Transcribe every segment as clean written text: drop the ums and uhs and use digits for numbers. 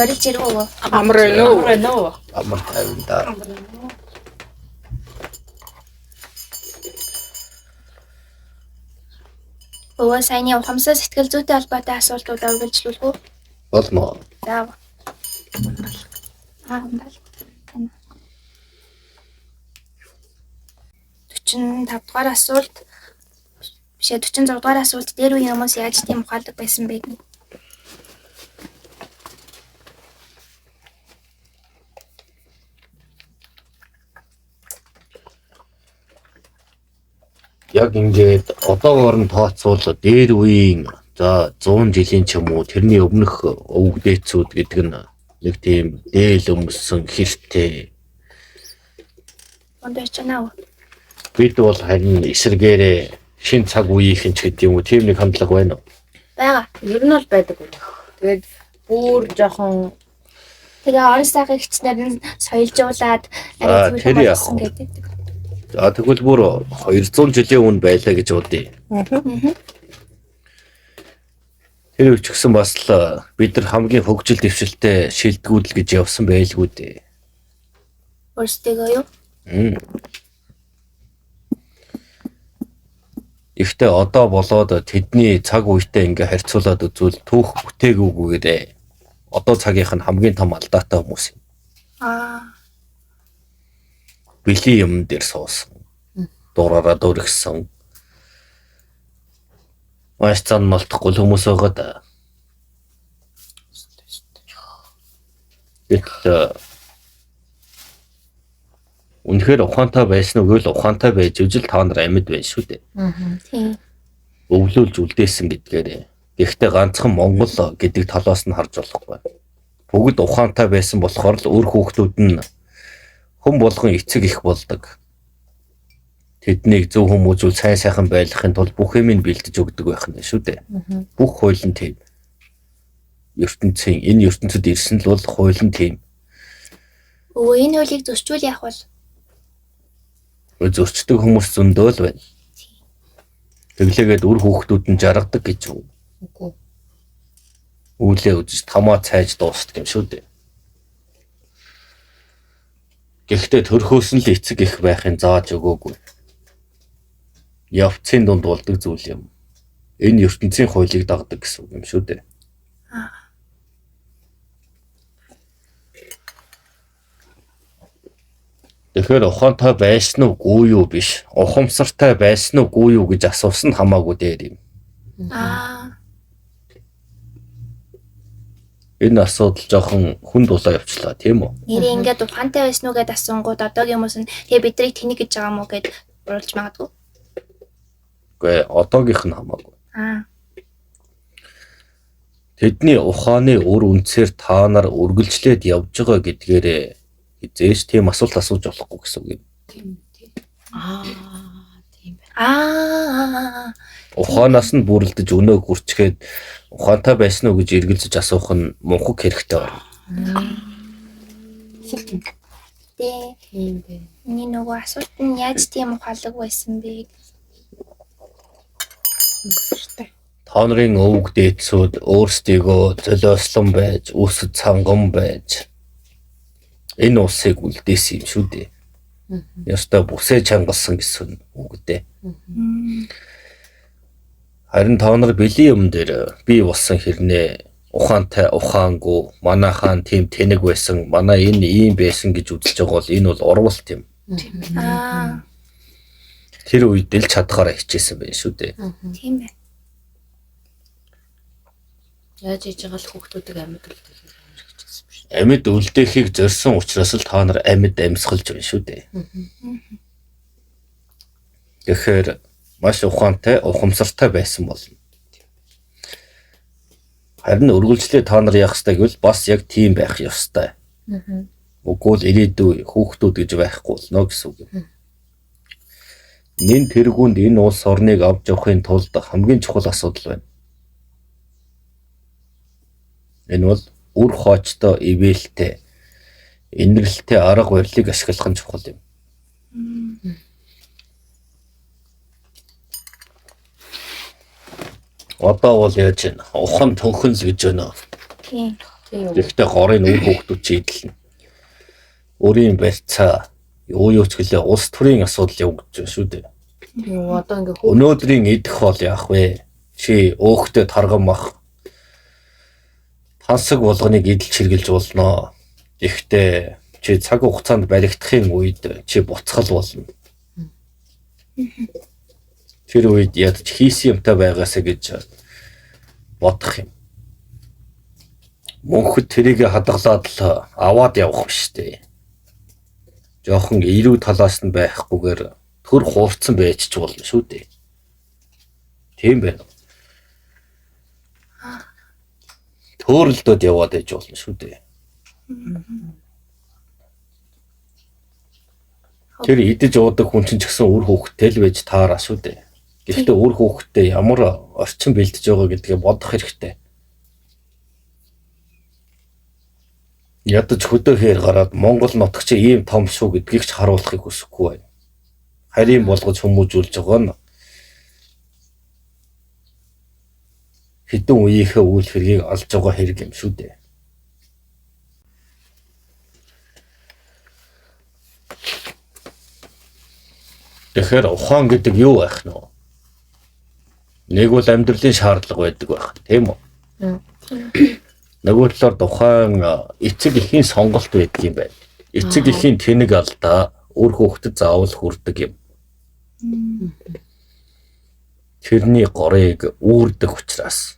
머리 찌르고. 아무래도. амар тайванда. Өвөө саяны ухамсар сэтгэл зүйтэй холбоотой асуултуудаа үргэлжлүүлэх үү? Болно. За. Амбал. 45 дугаар асуулт. Биш 46 дугаар асуулт дээр үеийн хүмүүс яаж тийм ухаалаг байсан бэ гэнэ. Яг ингээд одоогоор нь тооцвол дээр үеийн за 100 жилийн ч юм уу тэрний өмнөх өвгдээцүүд гэдэг нь нэг тийм дээл өмссөн хэртэй. Ондоо чанаа. Бид бол харин эсэргээрээ шин цаг үеийнхэн ч гэдэг юм уу тийм нэг хандлага байна уу? Бага. Ер нь бол байдаг үү. Тэгээд бүр жоохон Тэгээ орон сайхан хичнээн нь соёлжуулаад Аа, тэр зүйл яах болсон вэ? гэдэг. За тэгвэл бүр 200 жилийн өмнө байлаа гэж бодъё. Тэр үуч гэсэн бас л бид нар хамгийн хөгжил дэвшилтэй шилдэгүүдэл гэж явсан байлгүй дээ. Өөрсдөө юу? Ихтэй одоо болоод тэдний цаг үетэй ингээ харьцуулаад үзвэл түүх бүтээгүүгээрээ одоо цагийнх нь хамгийн том алдаатай хүмүүс юм. Аа. Бэлий юм дээр суусан. Дураараа дөргсөн. Маш цанмалтахгүй хүмүүс байгаа да. Гэтэл үнэхээр ухаантай байсан уу гэвэл ухаантай байж ижил та нар амьд байна шүү дээ. Тийм. Өвлүүлж үлдээсэн гэдгээрээ. Гэхдээ ганцхан Монгол гэдэг талаас нь харж болохгүй. Бүгд ухаантай байсан болохоор л өөр хүүхдүүд нь хүн болгон эцэг их болдог. Тэднийг зөв хүмүүжүүл сайн сайхан байлгахын тулд бүх юмыг бэлдэж өгдөг байх нь шүү дээ. Бүх хууль нь тийм. ертөнцийн энэ ертөнцид ирсэн л бол хууль нь тийм. Өө энэ хуулийг зөрчүүл яах вэ? Зөрчдөг хүмүүс зөндөө л байна. Тэглээгээд үр хүүхдүүд нь жаргадаг гэж үү? үгүй. Үүлээ үзэж тамаа цайж дуустдаг юм шүү дээ. Гэхдээ төрхөөс нь л эцэг их байхын зааж өгөөгүй. Явцын дунд болдог зүйл юм. Энэ ертөнцийн хуулийг дагдаг гэсэн үг юм шүү дээ. Тэгэхээр ухаантай байсан уугүй юу биш. Ухамсартай байсан уугүй юу гэж асуусан хамаагүй дээр юм. Энэ асуудал жоохон хүн дулаа явчлаа тийм үү? Нэрээ ингээд ухаантай байсан уу гэдээ асуунгууд одоогийн хүмүүс нь тэгээ бидрийг тэнийг гэж байгаа мó гэд уруулж магадгүй. Гэхдээ одоогийнх нь хамаагүй. Аа. Тэдний ухааны үр үнцээр та нар үргэлжлээд явж байгаа гэдгээрээ эзэж тийм асуулт асууж болохгүй гэсэн үг юм. Тийм. Аа, тийм байна. Аа. Ухаанаас нь бүрэлдэж өнөө гүрчгээд ухаантай байсан уу гэж эргэлзэж асуух нь мунхаг хэрэгтэй байна. Тийм бэ. Миний нөгөө асуулт нь яаж тийм ухаалаг байсан бэ? Та нарын өвөг дээдсүүд өөрсдийгөө золиослон байж, үсэд цанган байж энэ улсыг үлдээсэн юм шүү дээ. Ястай бүсээ чангалсан гэсэн үг дээ. Харин та нар бэлэн юм дээр бий болсон хэрнээ ухаантай ухаангүй манай хаан тийм тэнэг байсан, манай энэ ийм байсан гэж үзэж байгаа бол энэ бол урвалт юм. Аа. Тэр үед л чадхаараа хичээсэн байх шүү дээ. Тийм байна. Яаж хийж байгаа л хүүхдүүдийг амьд үлдэх юм гэж хэлсэн биш. Амьд үлдээхийг зорьсон учраас л та нар амьд амьсгалж байна шүү дээ. Тэгэхээр маш ухаантай, ухамсартай байсан болно. Харин үргэлжлээ та нар яах ёстой гэвэл бас яг тийм байх ёстой. Үгүй л ирээдүй хүүхдүүд гэж байхгүй болно гэсэн үг юм. Нэн тэргуунд энэ улс орныг авч явахын тулд хамгийн чухал асуудал байна. Энэ бол үр хоочтой, ивэлтэй, инэрлэлтэй арга барилыг ашиглах нь чухал юм. Одоо бол яаж вэ? Ухан төнхөн л гэж байна. Тийм. Тийм. Гэхдээ горын үр хүүхдүүд чи идэлнэ. Өөрийн барьцаа юу ч гэлээ улс төрийн асуудал явагдаж байна шүү дээ. Юу одоо ингээ Өнөөдрийн идэх бол яах вэ? Чи өөхтэй таргамах тансаг болгоныг идэлж хэрглэж болно. Гэхдээ чи цаг хугацаанд баригдахын үед чи буцхал болно. Тэр үед ядч хийсэн юмтай байгаасаа гэж бодох юм. Мөнхөд тэрийг хадгалаад л аваад явах биш дээ. Жохон ирүү талаас нь байхгүйгээр төр хуурцсан байж ч болно шүү дээ. Тийм байна. Төөрөлдөд яваад ээж болно шүү дээ. Тэр идэж уудаг хүн чинь ч гэсэн үр хүүхдтэй л байж таараа шүү дээ. Гэхдээ үр хүүхдтэй ямар орчин бэлдэж байгаа гэдгээ бодох хэрэгтэй. Ядаж хөдөө хээр гараад Монгол нутаг чи ийм том шүү гэдгийг ч харуулахыг хүсэхгүй байна. Харийн болгож хүмүүжүүлж байгаа нь хэдэн үеийнхээ үйл хэргийг алж байгаа хэрэг юм шүү дээ. Тэгэхээр ухаан гэдэг юу байх нь вэ? Нэг бол амьдралын шаардлага байдаг байх, тийм үү? Нөгөө талаар тухайн эцэг эхийн сонголт байдаг юм байна. Эцэг эхийн тэнэг алдаа үр хүүхдэд заавал хүрдэг юм. Тэрний горыг үүрдэг учраас.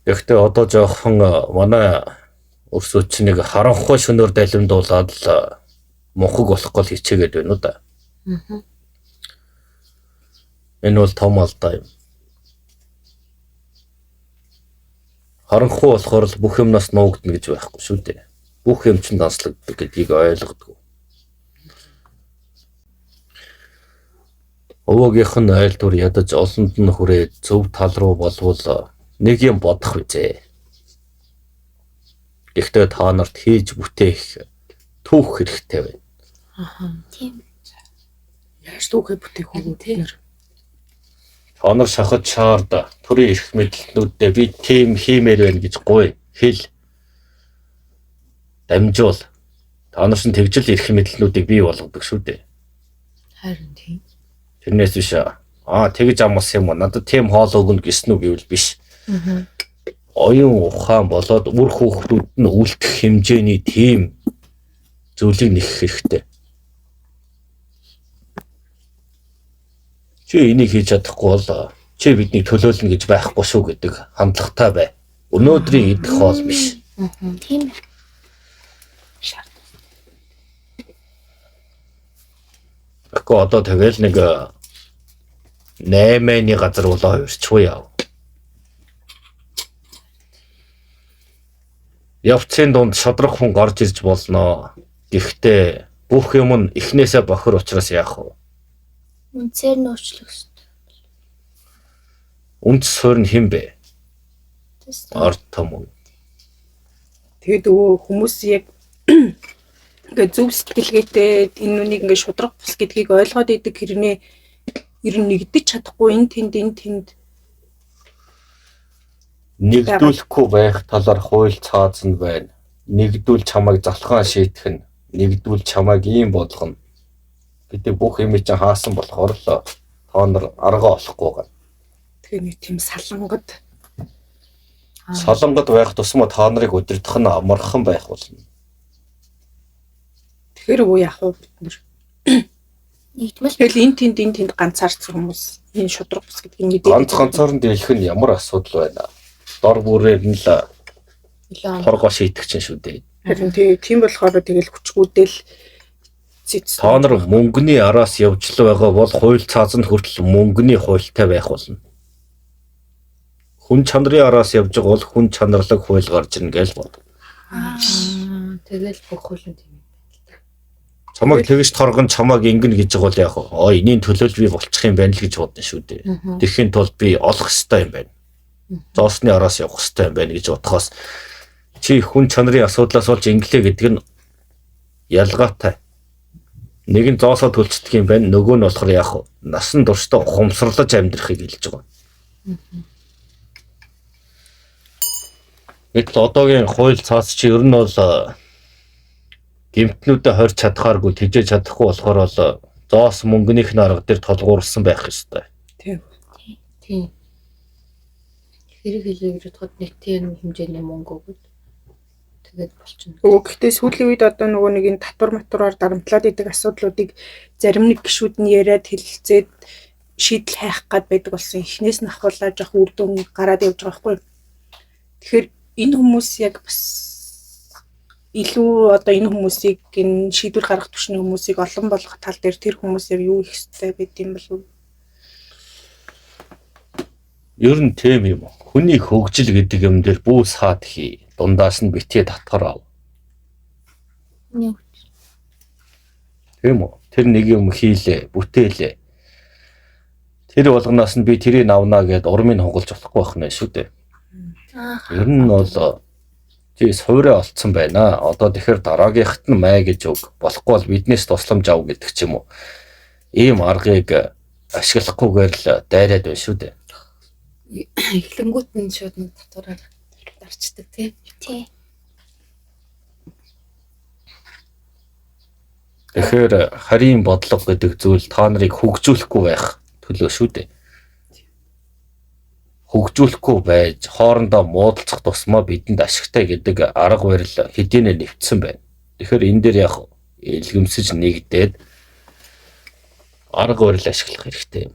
Гэхдээ одоо жоохон манай өрсөчнийг харанхуй шөнөөр далимдуулаад л мунхаг болох гол хичээгээд байна уу да. Энэ бол том алдаа юм. Харанхуй болохоор л бүх юмнаас нуугдна гэж байхгүй шүү дээ. Бүх юм чинь данслагддаг гэдгийг ойлгодог. Өвөөгийнх нь айлтур ядаж олонд нь хүрээд зөв тал руу болвол нэг юм бодох үзье. Гэхдээ та нарт хийж бүтээх түүх хэрэгтэй байна. Тийм. яаж түүхээ бүтээх үү тийм. Та нар шахаж шаард төрийн эрх мэдлэлнүүдээ би тийм хиймээр байна гэж гуй хэл дамжуул. Та нар шин тэгжил эрх мэдлэлнүүдийг бий болгодог шүү дээ. Харин тийм. Тэрнээс биш тэгж амсан юм уу? Надад тийм хоол өгнө гэсэн үг гэвэл биш. Оюун ухаан болоод үр хүүхдүүд нь үлдэх хэмжээний тийм зүйлийг нэхэх хэрэгтэй. Чи энийг хийж чадахгүй бол чи бидний төлөөлнө гэж байхгүй шүү гэдэг хандлагатай бай. Өнөөдрийн идэх хоол биш. Тийм. Тэгэхгүй одоо тэгэл нэг 8-ны газар болоо хувирчгүй яав. Явцын дунд шодрох хүн гарч ирж болно. Гэхдээ бүх юм нь эхнээсээ бохир учраас яах вэ? Үнцээр нөөцлөх хэрэгтэй. Үнц суурь нь хэн бэ? Ард том. Тэгэд хүмүүс яг ингээд зөв сэтгэлгээтэй энэ нүнийг ингээд шудрах бус гэдгийг ойлгоод идэг хэрнээ ер нь нэгдэж чадахгүй энэ тэнд Нэгдүүлэхгүй байх талаар хууль цаазан байна. Нэгдүүл чамайг залхаан шийдэх нь, нэгдүүл чамайг ийм болгоно гэдэг бүх юм чинь хаасан болохоор л та нар арга олохгүй байгаа. тэгээ нэг тийм салангад Солонгод байх тусмаа та нарыг удирдах нь амархан байх болно. тэгэхээр уу яах вэ бид нар? Нэгдмэл Тэгэл энэ тэнд ганцаарцсан хүмүүс энэ шудраг бус гэдгийг мэдээ. Ганцаар нь дийлэх нь ямар асуудал байна? Дор бүрээр нь л торгоо шийтгэж чинь шүү дээ. Харин тийм болохоор тэгэл хүчгүүдэл Та нар мөнгөний араас явж л байгаа бол хууль цаазанд хүртэл мөнгөний хуультай байх болно. Хүн чанарын араас явж байгаа бол хүн чанарлаг хууль гарч ирнэ гэж бод. Тэгэл бүх хуулийн тийм. Чамайг тэгж торгон чамайг ингэн гэж байгаа бол яах вэ? Энийн төлөөлж би болчих юм байна л гэж бодно шүү дээ. Тэхийн тулд би олох ёстой юм байна. Зоосны араас явах ёстой юм байна гэж бодохоос чи хүн чанарын асуудлаас болж инглээ гэдэг нь ялгаатай. Нэг нь зоосоо төлцдөг юм байна. Нөгөө нь болохоор яг насан туршдаа ухамсарлаж амьдрахыг хэлж байгаа. Гэтэл одоогийн хууль цаас чи ер нь бол гэмтнүүдэд хорж чадхааргүй тэжээж чадахгүй болохоор бол зоос мөнгөнийх нь арга дээр толгуурлсан байх ёстой. Тийм. Тийм. Хэрэг хэлээ гэж бодоход нэг тийм хэмжээний мөнгө өгöd. Тэгээд болчихно. Гэхдээ сүүлийн үед одоо нөгөө нэг энэ татвар матураар дарамтлаад идэг асуудлуудыг зарим нэг гишүүд нь яриад хэлэлцээд шийдэл хайх гад байдаг болсон. Эхнээс нь ахуулаад жоох үр дүн гараад явж байгаа байхгүй. Тэгэхээр энэ хүмүүс яг бас илүү одоо энэ хүмүүсийг энэ шийдвэр гаргах түвшний хүмүүсийг олон болгох тал дээр тэр хүмүүс яг юу их хэвтэй байд юм бол үү? Ер нь тийм юм. Хүний хөгжил гэдэг юм дээр бүүс хаад хий. Дундаас нь битээ татвар ав. Нэг Тийм үү? Тэр нэг юм хийлээ, бүтээлээ. Тэр болгоноос нь би тэрийг авнаа гэд урмыг хугалж болохгүй байх нэ шүү дээ. Ер нь бол тий суурэ олцсон байна. Одоо тэгэхээр дараагийнхт нь май гэж үг болохгүй бол биднээс тусламж ав гэдэг ч юм уу. Ийм аргыг ашиглахгүйгээр л дайраад байна шүү дээ. Эхлэнгүүт нь шууд нэг татвараар дарчдаг тийм. тий. Тэгэхээр харийн бодлого гэдэг зүйл та нарыг хөгжүүлэхгүй байх төлөө шүү дээ. Хөгжүүлэхгүй байж хоорондоо муудалцах тусмаа бидэнд ашигтай гэдэг арга барил хэдийнэ нэвтсэн байна. Тэгэхээр энэ дээр яг илгэмсэж нэгдээд арга барил ашиглах хэрэгтэй юм.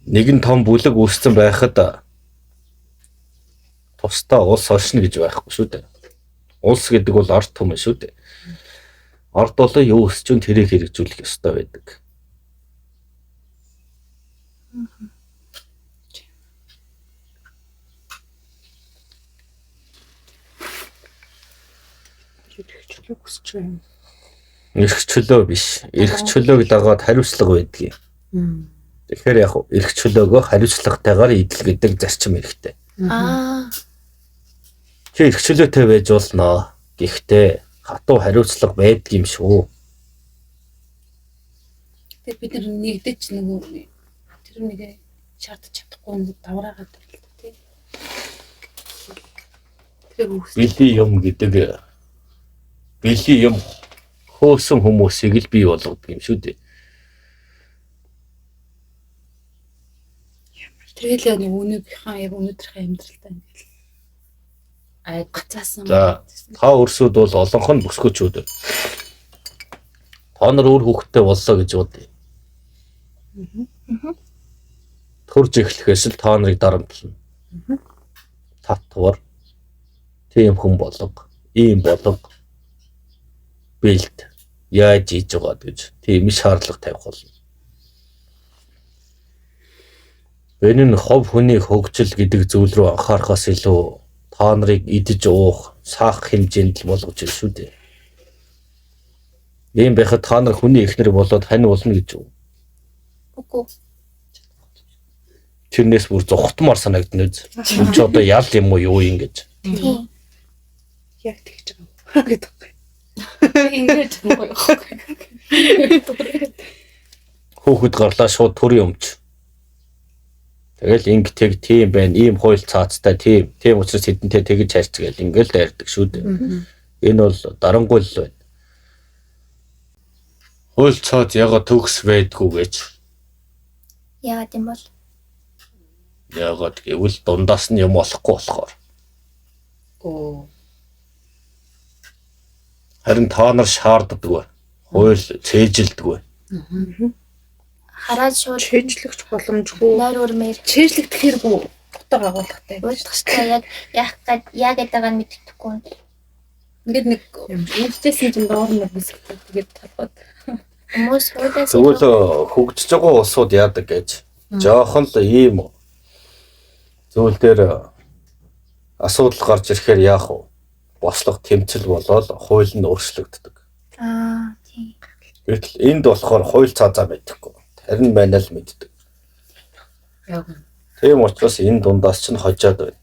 Нэгэн том бүлэг үүссэн байхад тусдаа улс оршин гэж байхгүй шүү дээ. Улс гэдэг бол ард түмэн шүү дээ. Ард олон юу өсч нь тэрийг хэрэгжүүлэх ёстой байдаг. Хэрэгчлэг хүсэж байна. Эрх чөлөө биш. Эрх чөлөөг дагаад хариуцлага байдгийг. Тэгэхээр яг эрх чөлөөгөө хариуцлагатайгаар идэл гэдэг зарчим хэрэгтэй. Чи эрх чөлөөтэй байж болно. Гэхдээ хатуу хариуцлага байдаг юм шүү. Тэгээд бид нар нэгдэж нөгөө тэр нэг шаардаж чадахгүй нэг давраагаад байна тийм. Тэр үс. Били юм гэдэг били юм хөөсөн хүмүүсийг л бий болгодог юм шүү дээ. Тэргээл яг өнөөгийнхаа яг өнөөдрийнхээ амьдралдаа ингээл гацаасан. За та өрсөд бол олонх нь бүсгүүчүүд. Та нар өөр хүүхдтэй боллоо гэж бодъё. Төрж эхлэхээс л та нарыг дарамтлана. Татвар тийм хүн болго, ийм болго бэлт яаж хийж байгаа гэж тийм шаардлага тавих болно. Энэ нь хов хүний хөгжил гэдэг зүйл рүү анхаарахаас илүү та нарыг идэж уух, саах хэмжээнд л болгож ирсэн шүү дээ. Ийм байхад та нар хүний эхнэр болоод хань болно гэж үү? Үгүй. Тэрнээс бүр зогтмоор санагдана үз. Энд ч одоо ял юм уу юу юм гэж. Тий. Яг тэгж байгаа гэдэг. Ингэж гоё. Хөөхд гарлаа шууд төрийн өмч. Тэгэл инг тэг тийм байна, ийм хууль цаацтай тийм учраас хэдэнтэй тэгж харьц гэл ингээл дайрдаг шүү дээ. Энэ бол дарангуй л байна. Хууль цаац яга төгс байдгүй гэж. Яагаад юм бол? Ягаад гэвэл дундаас нь юм болохгүй болохоор. Оо. Харин та нар шаарддаг бай. Хууль цээжилдэг бай. Хараад шууд Чэйжлэгч боломжгүй. нойр өрмээр Чэйжлэгдэхээр бүү утга агуулгатай. уулзах хэрэгтэй яг яах гээд байгааг нь мэддэхгүй. Ингээд нэг үйлчлсэн чинь доор нь бисгтэй тэгээд талбад. Хүмүүс хуулиас Тэгвэл хөгжиж байгаа улсууд яадаг гэж. Жохон л ийм зүйл дээр асуудал гарч ирэхээр яах вэ? Бослого тэмцэл болоод хууль нь өөрчлөгддөг. тий. Гэтэл энд болохоор хууль цаазаа мэдэхгүй. Харин байна л мэддэг. Яг. Тийм учраас энэ дундаас ч нь хожоод байна.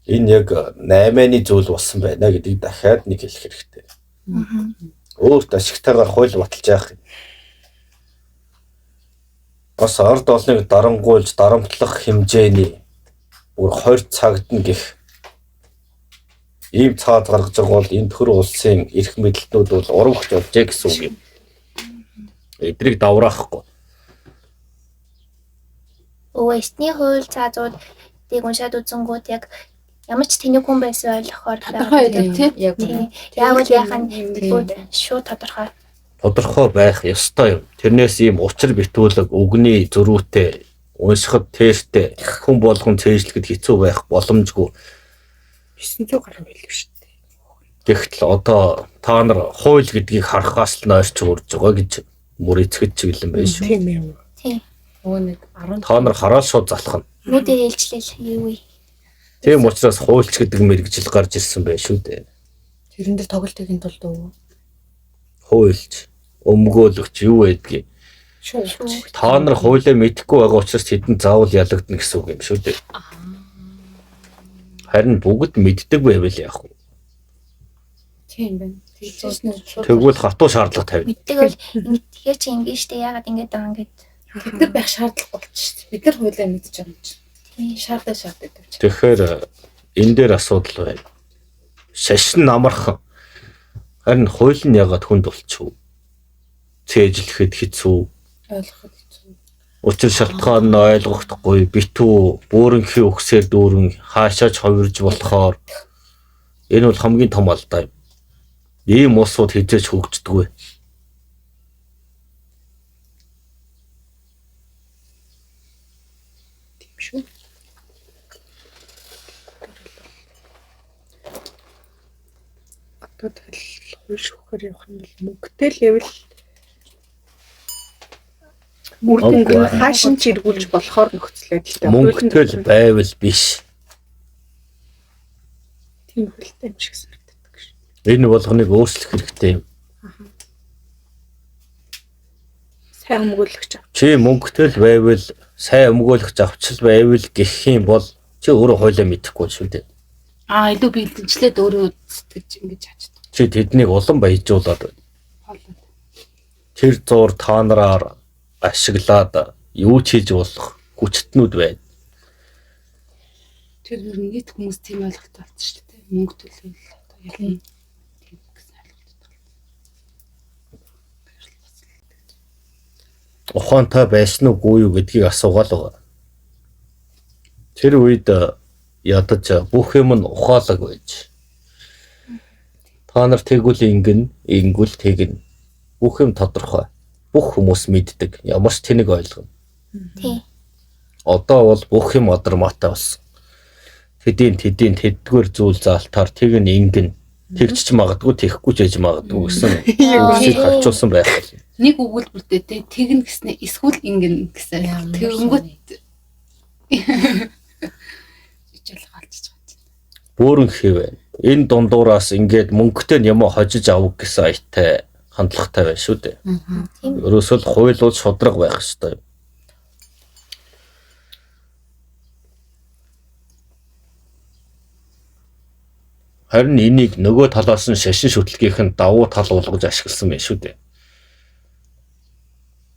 Энэ яг 8-ны зүйл болсон байна гэдгийг дахиад нэг хэлэх хэрэгтэй. Өөрт ашигтайгаар хууль баталж яах юм. Бас ард олныг дарангуйлж дарамтлах хэмжээний бүр 20 цагт нь гих ийм цаад гаргаж байгаа бол энэ төр улсын эрх мэдэлтнүүд бол урамгч болжээ гэсэн үг юм. Эдрийг давраахгүй. Эсний хууль цаазуудыг уншаад үзэнгүүт яг ямар ч тэнийг хүн байсан ойлгохоор Тодорхой байдаг тийм. Яг тийм. Яавал яхан шууд тодорхой. Тодорхой байх ёстой юм. Тэрнээс ийм учир битүүлэг үгний зөрүүтэй уншихад тесттэй хүн болгон цээжлэхэд хэцүү байх боломжгүй. 900 гаруй байлгүй шүү дээ. Гэхдээ одоо та нар хууль гэдгийг харахаас л нойрч урж байгаа гэж мөр эцгэд чиглэн байна шүү. Тийм ээ. Тийм. Нөгөө нэг 10 Та нар хараад шууд залхана. Нүдээр ээлжлэл юу вэ? Тийм учраас хуульч гэдэг мэрэгжил гарч ирсэн байх шүү дээ. тэрэн дээр тоглолтын тулд өө. Хуульч, өмгөөлөгч юу байдгийг. Шүү. Та нар хуулиа мэдэхгүй байгаа учраас тэдэнд заавал ялагдана гэсэн үг юм шүү дээ. Харин бүгд мэддэг байвал яах вэ? Тийм байна. Тэгвэл хатуу шаардлага тавина. Мэддэг бол тэгэхээр чи ингэ штэ яагаад ингэж байгаа юм гээд. Бид нар байх шаардлага болчих шүү дээ. Бид нар хуулиа мэдж байгаа юм чинь. Шаарддаг. Тэгэхээр энэ дээр асуудал байна. Шашин намархан. Харин хууль нь ягаад хүнд болчихв? Цээжлэхэд хэцүү. Ойлгоход хэцүү. Учир шалтгаан нь ойлгохдохгүй, битүү бөөрөнхийн өгсээр дүүрэн хаашаач хувирж болохоор энэ бол хамгийн том алдаа юм. Ийм улсууд хизээч хөгждөггүй. Тийм шүү. Одоо тэгэл хууль шүүхээр явах юм бол мөнгөтэй левел мөрдөнгөө хаашин ч эргүүлж болохоор нөхцөл байдалтай. Мөнгөтэй л байвал биш. Тийм хөлтэй юм шиг санагддаг шүү. Энэ болгоныг өөрчлөх хэрэгтэй юм. Сайн өмгөөлөгч ав. Чи мөнгөтэй л байвал сайн өмгөөлөгч авчил байвал гэх юм бол чи өөрөө хуулиа мэдэхгүй шүү дээ. Илүү бэлдэнчлээд өөрөө үзтгэж ингэж хачдаг. Чи тэднийг улам баяжуулаад байна. Тэр зур та нараар ашиглаад юу ч хийж болох хүчтнүүд байна. Тэр нийт хүмүүс тийм ойлголт болсон шүү дээ. Мөнгө төлөөл одоо яг тийм гэсэн ойлголт. Ухаантай байсан уугүй юу гэдгийг асуугаал байгаа. Тэр үед ядаж бүх юм нь ухаалаг байж. Та нар тэгвэл ингүүл тэгнэ. Бүх юм тодорхой. Бүх хүмүүс мэддэг. Ямар ч тэнэг ойлгоно. Тийм. Одоо бол бүх юм адармаатай болсон. Тэдгээр зүйл заалтаар тэг нь ингэн тэгч магадгүй тэхгүй ч яж магадгүй гэсэн үгсийг харьцуулсан байх болно. Нэг өгүүлбэртэй тэгнэ гэснээр эсвэл ингэн гэсэн. Тэгэнгүүт ижил галзаж байгаа юм. Бөөрөнхий байна. Энэ дундуураас ингээд мөнгөтэй юм хожиж авах гэсэн аятай хандлагатай байна шүү дээ. Тийм. Ерөөсөө л хууль бол шудраг байх ёстой. Харин энийг нөгөө талаас нь шашин шүтлгийнхэн давуу тал болгож ашигласан байна шүү дээ.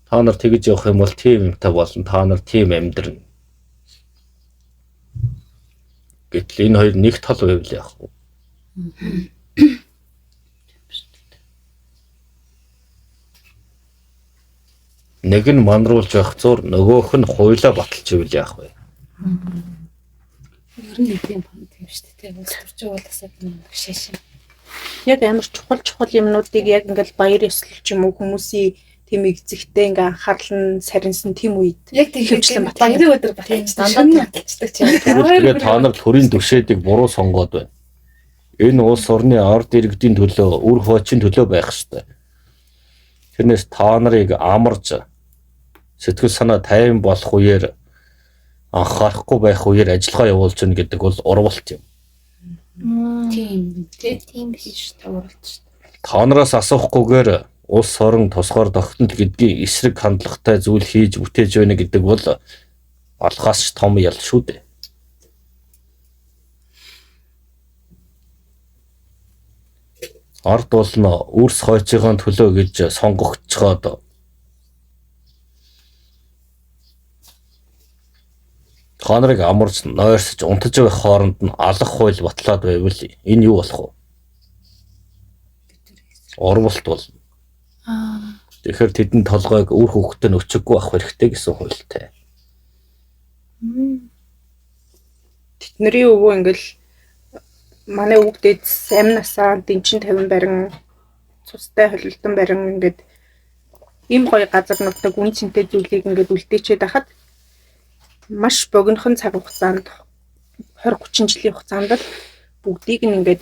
Та нар тэгж явах юм бол тийм юмтай болно. Та нар тийм амьдрна. Гэтэл энэ хоёр нэг тал байвал яах вэ? Нэг нь манруулж байх зур нөгөөх нь хуйлаа баталж ивэл яах вэ? Ер нь тийм шүү дээ. Улс төрчин ууласаад шашин. Яг амар чухал юмнуудыг яг ингээл баяр ёслол ч юм уу хүмүүсийн тийм эзэгтэй ингээ анхаарал нь сарнсан тийм үед Яг хөвчлэн баярын өдөр баталж дандаа баталждаг чинь. Тэгээд та нар төрийн түвшээдийг буруу сонгоод байна. Энэ улс орны ард иргэдийн төлөө, үр хойчийн төлөө байх ёстой. Тэрнээс та нарыг амарж сэтгэл санаа тайван болох үеэр анхаарахгүй байх үеэр ажиллагаа явуулж гэнэ гэдэг бол урвалт юм. Тийм. Тийм Хийж тавруулж шүү дээ. Та нараас асуухгүйгээр улс орон тусгаар тогтнол гэдгийн эсрэг хандлагатай зүйл хийж бүтээж байна гэдэг бол алхаас ч том ял шүү дээ. Ард болно үрс хойцгийн төлөө гэж сонгогдцоход та нарыг амарч нойрсож унтаж байх хооронд нь алах хууль батлаад байвал энэ юу болох вэ? Урвалт болно. Тэгэхээр тэдэн толгойг үр хөвгтөд өчөггүй авах хэрэгтэй гэсэн хуультай. Тэдний өвөө ингээл манай хүүхдээд амь насаа дэнчин 50 барин цустай холилдон барин ингээд ийм гоё газар нутаг үн цэнтэй зүйлийг ингээд үлдээчээд байхад маш богинохон цаг хугацаанд 20-30 жилийн хугацаанд л бүгдийг нь ингээд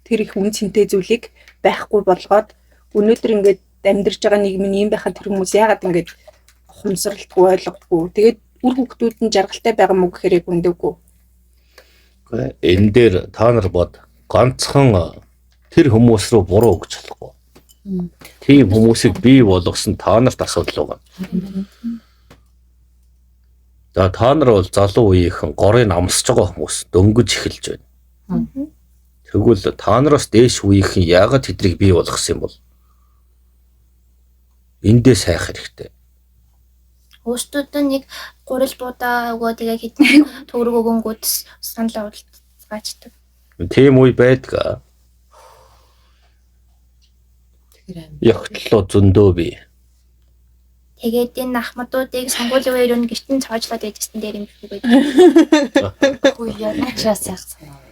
тэр их үн цэнтэй зүйлийг байхгүй болгоод өнөөдөр ингээд амьдарч байгаа нийгмийн юм байхад тэр хүмүүс яагаад ингээд ухамсарлалтгүй ойлгохгүй. Тэгээд үр хүүхдүүд нь жаргалтай байгаа мó гэхээр яг үндэггүй. Энэ дээр та нар бод ганцхан тэр хүмүүс рүү буруу өгч болохгүй. Тийм хүмүүсийг бий болгосон та нарт асуудал байгаа. За та нар бол залуу үеийнхэн горыг амсаж байгаа хүмүүс дөнгөж эхэлж байна. Тэгвэл та нараас дээш үеийнхэн яагаад тэднийг бий болгосон юм бол? Эндээ сайх хэрэгтэй. Өөртөө нэг гурил буудаа өгөө тэгээ хэдэн төгрөг өгөнгүүд саналаа уулзгаачдаг. Тийм үе байдаг. Ягтлоо зөндөө бий. Тэгээд энэ ахмадуудыг сонгуулийн үеэр нь гэртэн цоожлоод байжсэн дээр юм шиг байдаг. Хүү яа начаас яах санаа.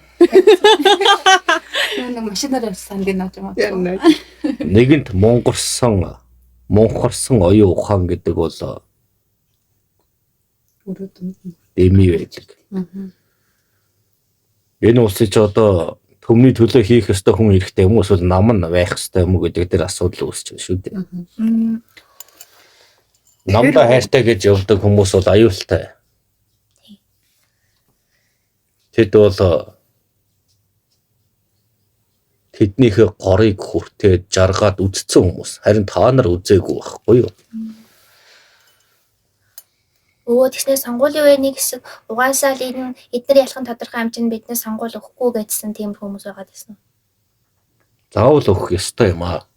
Нэг машинаар явсан гэнэ юм аа. Нэгэнт мунхарсан оюун ухаан гэдэг бол дэми байдаг. Энэ улсыг одоо төмний төлөө хийх ёстой хүн хэрэгтэй юм уу эсвэл нам нь байх ёстой юм уу гэдэг дээр асуудал үүсэж байна шүү дээ. Намда хайртай гэж явдаг хүмүүс бол аюултай. Тэд бол тэднийхээ горыг хүртээд жаргаад үдцсэн хүмүүс. Харин та нар үзээгүй байхгүй юу? Өө тэгснээр сонгуулийн үеэр нэг хэсэг угаасаа л энэ эдгээр ялхан тодорхой хэмжээнд биднээс сонгуул өгөхгүй гэсэн тийм хүмүүс байгаа гэсэн. Заавал өгөх ёстой юм аа.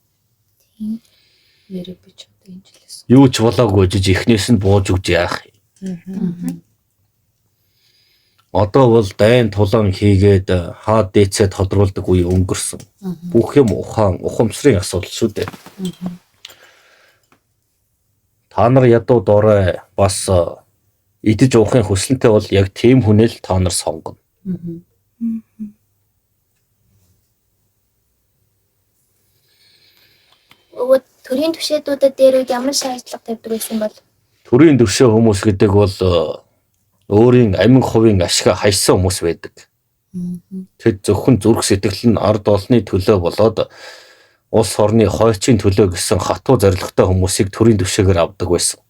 Нэрээ би ч одоо энэ жилээс. Юу ч болоогүй жиж эхнээс нь бууж өгч яах юм. Одоо бол дайн тулаан хийгээд хаад дээцээ тодруулдаг үе өнгөрсөн. Бүх юм ухамсарын асуудал шүү дээ. Та нар ядуу доорой бас идэж уухын хүсэлтэй бол яг тийм хүнэл та нар сонгоно. Өө төрийн түвшээдүүдэд дээр үед ямар шаардлага тавьдаг байсан бол Төрийн төвшөө хүмүүс гэдэг бол өөрийн амин хувийн ашиг хайсан хүмүүс байдаг. Тэд зөвхөн зүрх сэтгэл нь ард олны төлөө болоод улс орны хойчийн төлөө гэсэн хатуу зорилготой хүмүүсийг төрийн төвшөөгээр авдаг байсан.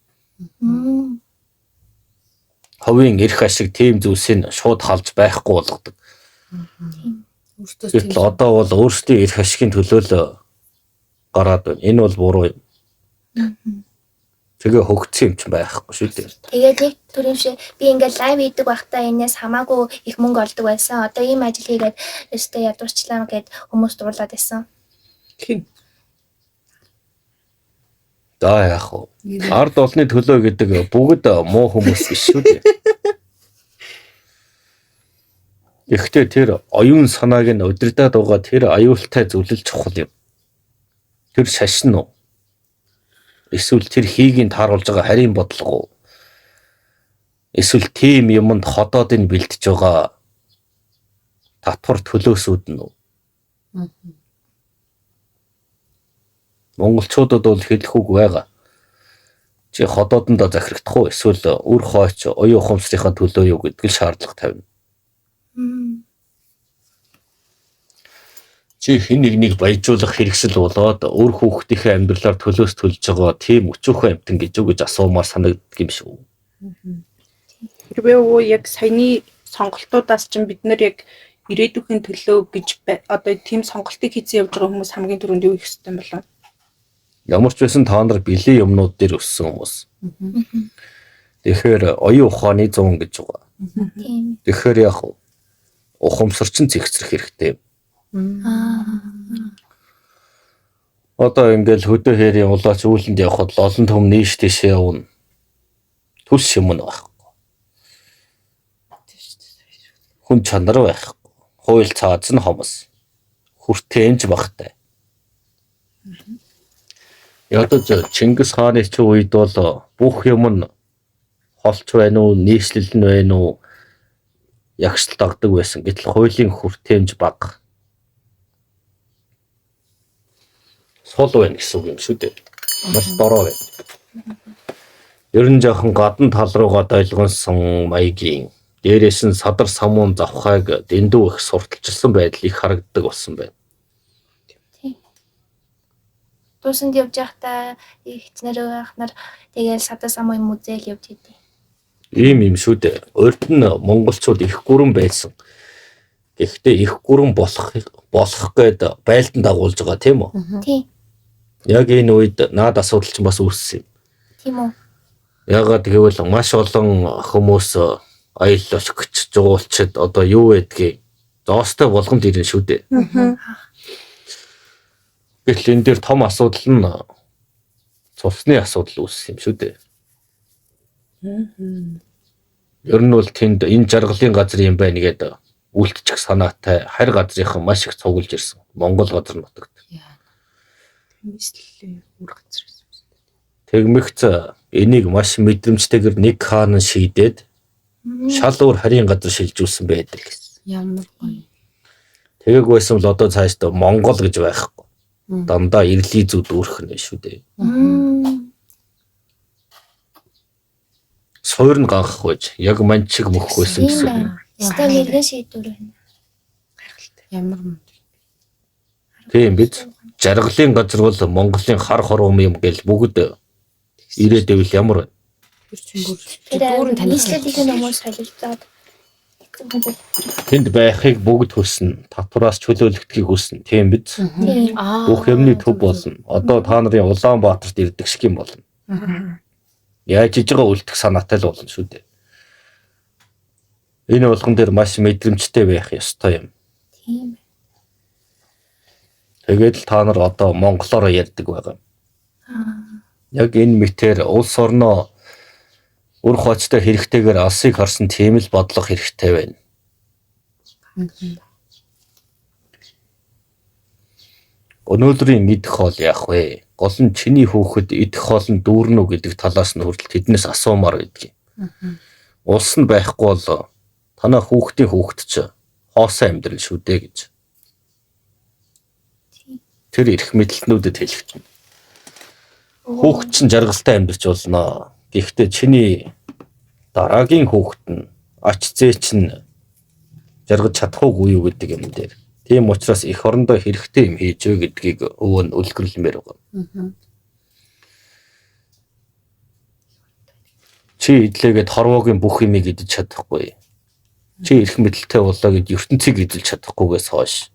Хувийн эрх ашиг тийм зүйлсийг шууд халж байхгүй болгодог. Гэтэл одоо бол өөрсдийн эрх ашигын төлөө л гараад байна. Энэ бол буруу юм. Тэгээ хөгцсөн юм ч байхгүй шүү дээ. тэгээд нэг төрийн шиг би ингээд лайв хийдэг байхдаа энэс хамаагүй их мөнгө олдог байсан. Одоо ийм ажил хийгээд өстэй ядуурчлаа гэд хүмүүс дуурлаад байсан. За яах вэ? Ард олны төлөө гэдэг бүгд муу хүмүүс биш шүү дээ. Гэхдээ тэр оюун санааг нь удирдах байгаа тэр аюултай зөвлөл чухал юм. Тэр шашин уу? Эсвэл тэр хийг нь тааруулж байгаа харийн бодлого уу? Эсвэл тийм юмд ходоодыг бэлтэж байгаа татвар төлөөсүүд нь үү? Монголчуудад бол хэлэх үг байгаа. Чи ходоодондоо захирагдах уу? Эсвэл үр хойч оюун ухамсарынхаа төлөө юу гэдэг л шаардлага тавина. Чи хэн нэгнийг баяжуулах хэрэгсэл болоод өөр хүүхдийнхээ амьдралаар төлөөс төлж байгаа тийм өчүүхэн амтан гэж юу гэж асуумаар санагддаг юм шүү. Хэрвээ өө яг саяны сонголтуудаас чинь бид нар яг ирээдүйн төлөө гэж одоо тийм сонголтыг хийсэн явж байгаа хүмүүс хамгийн түрүүнд юу хийх ёстой юм болов? Ямар ч байсан та нар бэлэн юмнууд дээр өссөн хүмүүс. Тэгэхээр оюун ухааны 100 гэж байгаа. Тэгэхээр яг ухамсарчин зэгцрэх хэрэгтэй. Одоо ингээл хөдөө хэрийн улаач үүлэнд явхад л олон том нийш тийшээ явна. Түс юм байхгүй. Хүн чанар байхгүй. Хууль цааз нь хомос. Хүртээнж багтай. Ядаж Чингис хааны ч үед бол бүх юм нь холч байна уу, нийслэл нь байна уу, ягшил дагдаг байсан. Гэтэл хуулийн хүртээнж бага. Сул байна гэсэн үг юм шүү дээ. Маш дорой байна. Ер нь жоохон гадна тал руугаа дойлгонсон маягийн дээрээс нь садар самуун завхайг дэндүү их сурталчилсан байдал их харагддаг болсон байна. Туусанд явж байхдаа ихчнэрөө ахнаар тэгэл садаа самуй музейл явж идэв. Ийм юм шүү дээ. Урд нь монголчууд их гүрэн байсан. Гэхдээ их гүрэн болох гээд байлдан дагуулж байгаа тийм үү? Тийм. Яг энэ үед наад асуудал ч бас үүссэн юм. Тийм үү. Ягаад гэвэл маш олон хүмүүс аялал өчгч жуулчид одоо юу байдгийг зоостой болгонд ирнэ шүү дээ. Гэтэл энэ дээр том асуудал нь цусны асуудал үүссэн юм шүү дээ. Ер нь бол тэнд энэ жаргалын газар юм байна гэдэг үлдчих санаатай харь газрынхан маш их цуглаж ирсэн. Монгол газар нутагт. Нийслэлийн үр газар байсан. Тэгмэгц энийг маш мэдрэмжтэйгээр нэг хаан шийдээд шал өөр харийн газар шилжүүлсэн байдаг гэсэн. Ямар гоё. Тэгээг байсан бол одоо цаашдаа Монгол гэж байхгүй. Дандаа ирлийн зүд өөрөх нь шүү дээ. Суур нь ганхах байж яг манчиг мөх байсан гэсэн. Стан иргэн шийдвэр байна. Ямар Тийм биз. Жаргалын газар бол Монголын хар хором юм гэл бүгд ирээд ивэл ямар вэ? дүүрэн нийслэлийн хүмүүс солилцоод Тэнд байхыг бүгд хүснэ. Татвараас чөлөөлөгдөхийг хүснэ. Тийм биз? тийм. Бүх юмны төв болно. Одоо та нарын Улаанбаатарт ирдэг шиг юм болно. Яаж иж байгаа үлдэх санаатай л болно шүү дээ. Энэ болгон дээр маш мэдрэмжтэй байх ёстой юм. Тийм. Тэгээд л та нар одоо монголоор ярьдаг байгаа. Яг энэ мэтэр улс орноо үр хоцтой хэрэгтэйгээр алсыг харсан тийм л бодлого хэрэгтэй байна. Өнөөдрийн идэх хоол яах вэ? Гол нь чиний хүүхэд идэх хоол нь дүүрнө үү гэдэг талаас нь хүртэл тэднээс асуумаар байдаг. Улс нь байхгүй бол танаа хүүхдийн хүүхэд ч хоосон амьдрал шүү дээ гэж. Тэр эрх мэдэлтнүүдэд хэлэгдэнэ. Хүүхэд чинь жаргалтай амьдарч болно. Гэхдээ чиний дараагийн хүүхэд нь ач зээ чинь жаргаж чадахгүй юу гэдэг юм дээр. Тийм учраас эх орондоо хэрэгтэй юм хийж өг гэдгийг өвөө нь үлгэрлэмээр байгаа. Чи идлээгээд хорвоогийн бүх юмыг идэж чадахгүй. Чи эрх мэдэлтэй болоо гэд ертөнцийг эзэлж чадахгүйгээс хойш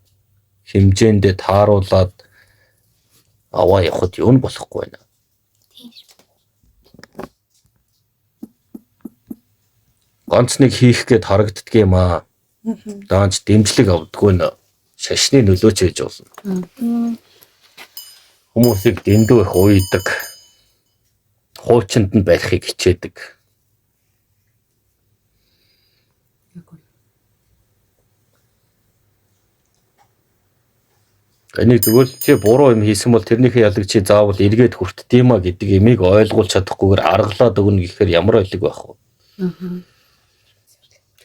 хэмжээндээ тааруулаад аваа явахд юу нь болохгүй байна. Ганц нэг хийх гээд харагддаг юм аа. Даанч дэмжлэг авдаггүй нэ. Шашны нөлөөч ээж болно. Хүмүүсийг дэндүү их уйдаг. Хуучинд нь барихыг хичээдэг. Энийг тэгвэл чи буруу юм хийсэн бол тэрнийхээ ялаг чи заавал эргээд хүртдэм а гэдэг имийг ойлгуулж чадахгүйгээр аргалаад өгнө гэхээр ямар ойлг байх вэ?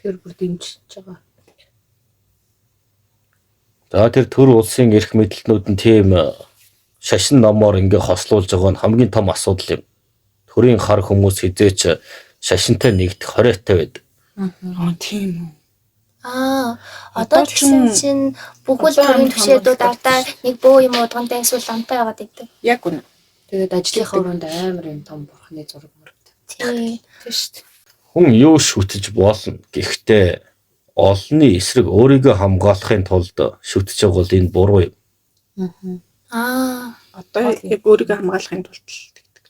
Тэр бүр дэмжиж байгаа. За тэр төр улсын эрх мэдэлтнүүд нь тийм шашин номоор ингээ хослуулж байгаа нь хамгийн том асуудал юм. Төрийн хар хүмүүс хизээч шашинтай нэгдэх хориотой байдаг. Тийм үү. Одоо чинь бүгд төрийн түшээдүүд ардаа нэг бөө юм удгантай эсвэл ламтай байгаад идэв. Яг үнэ. Тэгээд ажлынхаа өрөөнд амар юм том бурхны зураг мөрөд. Тийм. Шүү дээ. Хүн юу шүтэж болно. Гэхдээ олонний эсрэг өөрийгөө хамгаалахын тулд шүтэж байгаа бол энэ буруу юм. Одоо яг өөрийгөө хамгаалахын тулд тэгдэг.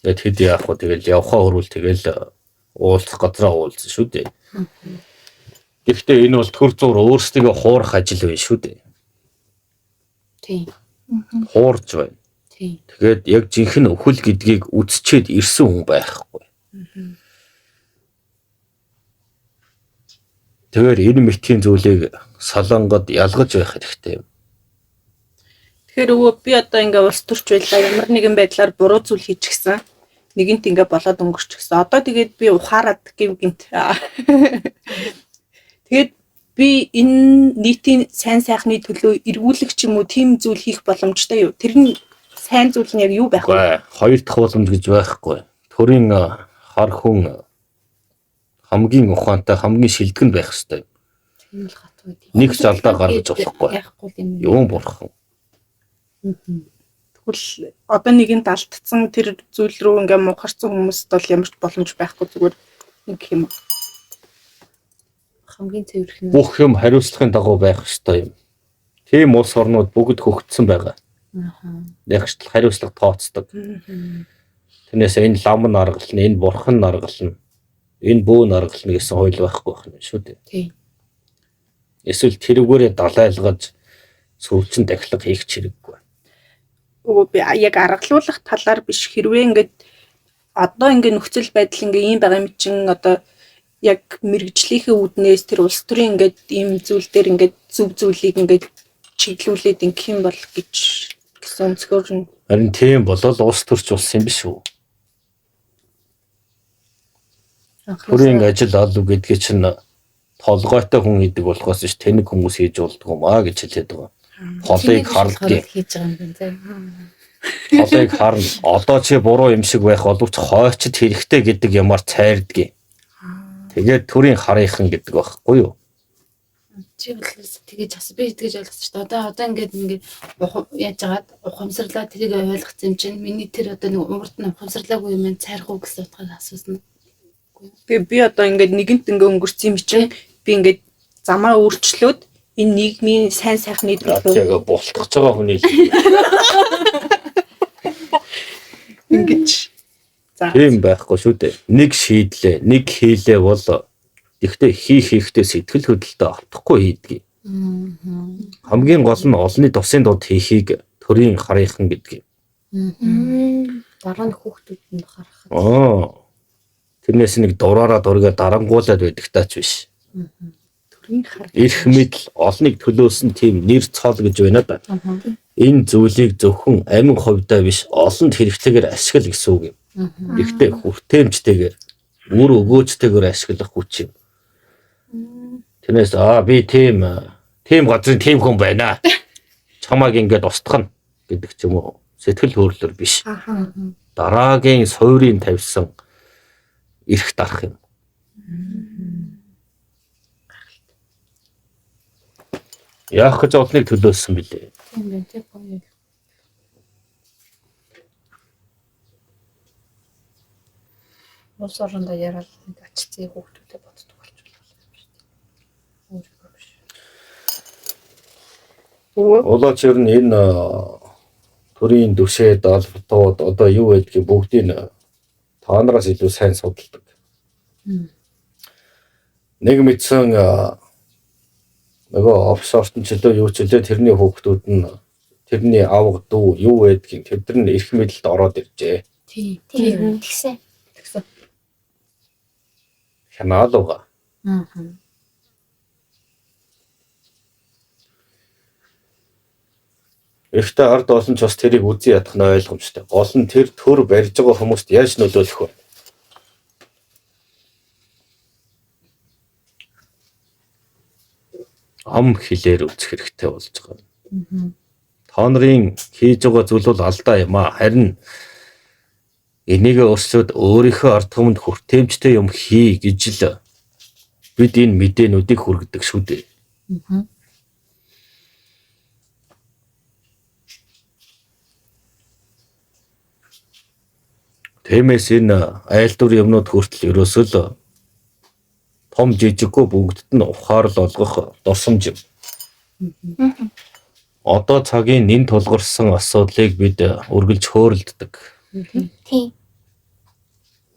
Тэгээд хэд яах вэ? Тэгэл явхаа хөрвөл тэгэл уулзах газраа уулзсан шүү дээ. Гэхдээ энэ бол төр зур өөрсдөө хуурах ажил байна шүү дээ. Тийм. Хуурж байна. Тийм. Тэгээд яг жинхэнэ өхөл гэдгийг үсчээд ирсэн хүн байхгүй. Тэгэхээр энэ мэтийн зүйлийг салангад ялгаж байх хэрэгтэй юм. Тэгэхээр өвөө би одоо ингээ улс төрч байлаа ямар нэгэн байдлаар буруу зүйл хийж гисэн. Нэгэнт ингээ болоод өнгөрчихсөн. Одоо тэгээд би ухаарад гів гинт. Тэгээд би энэ нийтийн сайн сайхны төлөө эргүүлэх ч юм уу тийм зүйл хийх боломжтой юу? Тэр нь сайн зүйл нь яг юу байх вэ? Үгүй хоёр дахь боломж гэж байхгүй. Төрийн хар хүн хамгийн ухаантай хамгийн шилдэг нь байх хэрэгтэй. Тийм л хат үү. Нэг залдаа гаргаж болохгүй. Яахгүй юм. Юун бурхан. Тэгвэл одоо нэгэн алдсан тэр зүйл рүү ингээ мухарсан хүмүүст бол ямар ч боломж байхгүй зүгээр нэг юм. Хамгийн цэвэрх нь Бүх юм хариуцлагын дагуу байх ёстой юм. Тийм улс орнууд бүгд хөгжсөн байгаа. Ягштал хариуцлага тооцдог. Тэрнээс энэ лам наргална, энэ бурхан наргална, энэ бөө наргална гэсэн хууль байхгүй байх юм шүү дээ. тийм. Эсвэл тэрүүгээрээ далайлгаж сүлжин дахилга хийх чирэггүй. Өө би яг аргалуулах талаар биш хэрвээ ингээд одоо ингээ нөхцөл байдал ингээ ийм байгаа юм чин одоо яг мэрэгжлийнхээ үүднээс тэр улс төрийн ингээд ийм зүйл дээр ингээд зөв зүйлийг ингээд чиглүүлээд ингэх юм бол гэж гэсэн өнцгөр нь Харин тийм болол улс төрч улс юм биш үү? Төрийн ажил алуу гэдгийг чинь толгойтой хүн хийдэг болохоос ш тэнэг хүмүүс хийж болдгоо юм аа гэж хэлээд байгаа. Холыг харлдаг. хийж байгаа юм байна. Холыг харна. Одоо чи буруу юм шиг байх боловч хойчд хэрэгтэй гэдэг юмар цайрдаг. Тэгээд төрийн харийнхан гэдэг байхгүй юу? Чи болоос тэгэж бас би тэгэж ойлгосон шүү дээ. Одоо ингээд яаж яагаад ухамсарлаа тэрийг ойлгосон юм чинь миний тэр одоо нэг умард нь ухамсарлаагүй юм цайрах уу гэсэн утгаар асуусан. тэгээ би одоо ингээд нэгэнт ингээ өнгөрсөн юм чинь би ингээд замаа өөрчлөөд энэ нийгмийн сайн сайхны төлөө Яг болтгож байгаа хүний ингэж за тийм байхгүй шүү дээ. Нэг шийдлээ, нэг хийлээ бол гэхдээ хийхдээ сэтгэл хөдлөлтөд автахгүй хийдэг. Хамгийн гол нь олонний тусын дунд хийхийг төрийн харийнхан гэдэг юм. Дараа нь хүүхдүүд нь харах. Тэрнээс нэг дураараа дургаа дарангуулад байдаг таач биш. төрийн хар Ирэх мэдл олныг төлөөсөн тийм нэр цол гэж байна да. Энэ зүйлийг зөвхөн амин хувьдаа биш олонд хэрэгтэйгээр ашигла гэсэн үг юм. Гэхдээ хүртээмжтэйгээр үр өгөөжтэйгээр ашиглах хүч юм. Тэрнээс би тийм газрын тийм хүн байна. Чамайг ингээд устгах нь гэдэг ч юм уу. Сэтгэл хөдлөлөөр биш. Дараагийн суурийг тавьсан эрх дарах юм. Яах гэж олныг төлөөсөн бilé. Тийм байна тийм гоё. Улс орондоо яриад нэг ачцын хүүхдүүдэд боддог болчихлоо юм шүү дээ. Өөрөөр биш. Улаач ер нь энэ төрийн түшээд албатууд одоо юу байдгийг бүгдийг та нараас илүү сайн судалдаг. Нэг мэдсэн нөгөө офшорт нь ч илүү юу ч үлээ тэрний хүүхдүүд нь тэрний авга дүү юу байдгийг тэд нар эрх мэдэлд ороод иржээ. Тийм. Тэгсэн. Хянаалууга. Эхтээ ард олон ч бас тэрийг үзий ядах нь ойлгомжтой. Гол нь тэр төр барьж байгаа хүмүүст яаж нөлөөлөх вэ? Ам хилээр үзэх хэрэгтэй болж байгаа. Та нарын хийж байгаа зүйл бол алдаа юм аа. Харин энийг өөрчлөөд өөрийнхөө ард түмэнд хүртээмжтэй юм хий гэж л бид энэ мэдээнүүдийг хүргэдэг шүү дээ. Тиймээс энэ айлтур юмнууд хүртэл ерөөсөө л том жижиггүй бүгдд нь ухаарл олгох дурсамж юм. Одоо цагийн нэн тулгарсан асуудлыг бид үргэлж хөөрөлддөг. Тийм.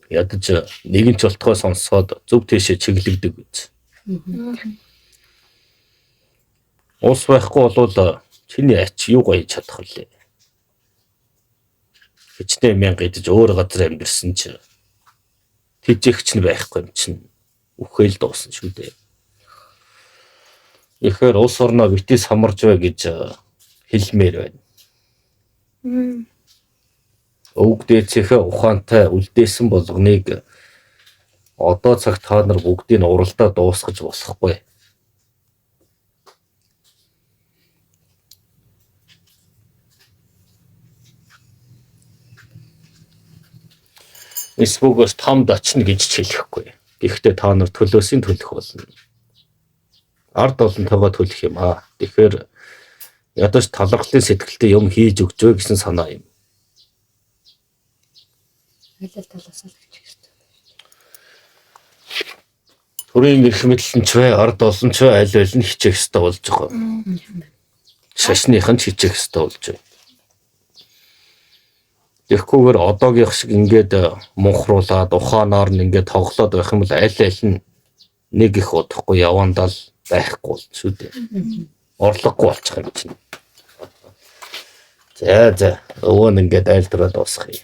Ядаж нэгэн ч болтгой сонсоод зөв тийшээ чиглэгдэг биз. Ус байхгүй бол чиний ач юу гоё чадах вэ? Хичнээн мянга идэж өөр газар амьдэрсэн чи тэжээгч нь байхгүй юм чинь үхэл дуусан шүү дээ. Ихэр ус орноо битээ самарж бай гэж хэлмээр байна. Өвөг дээцийнхээ ухаантай үлдээсэн болгоныг одоо цаг та нар бүгдийг нь уралдаа дуусгаж болохгүй. Эсвүүгээс тамд очно гэж ч хэлэхгүй. Гэхдээ та нар төлөөсийн төлөх болно. Ард олонтойгоо төлөх юм аа. Тэгэхээр ядаж талархлын сэтгэлтэй юм хийж өгч вэ гэсэн санаа юм. Аль талаас л гэж хэрэгтэй. Төрийн эрх мэдэлсэн ч бай, ард олон ч бай, аль аль нь хичээх ёстой болж байгаа. Шашных нь хичээх ёстой болж байна. Тэгэхгүйгээр одоогийнх шиг ингээд мунхруулаад ухаанаар нь ингээд тоглоод байх юм бол аль аль нь нэг их удахгүй явандаа л байхгүй болно шүү дээ. Орлогогүй болчих юм чинь. За өвөө нь ингээд айлдраад дуусгая.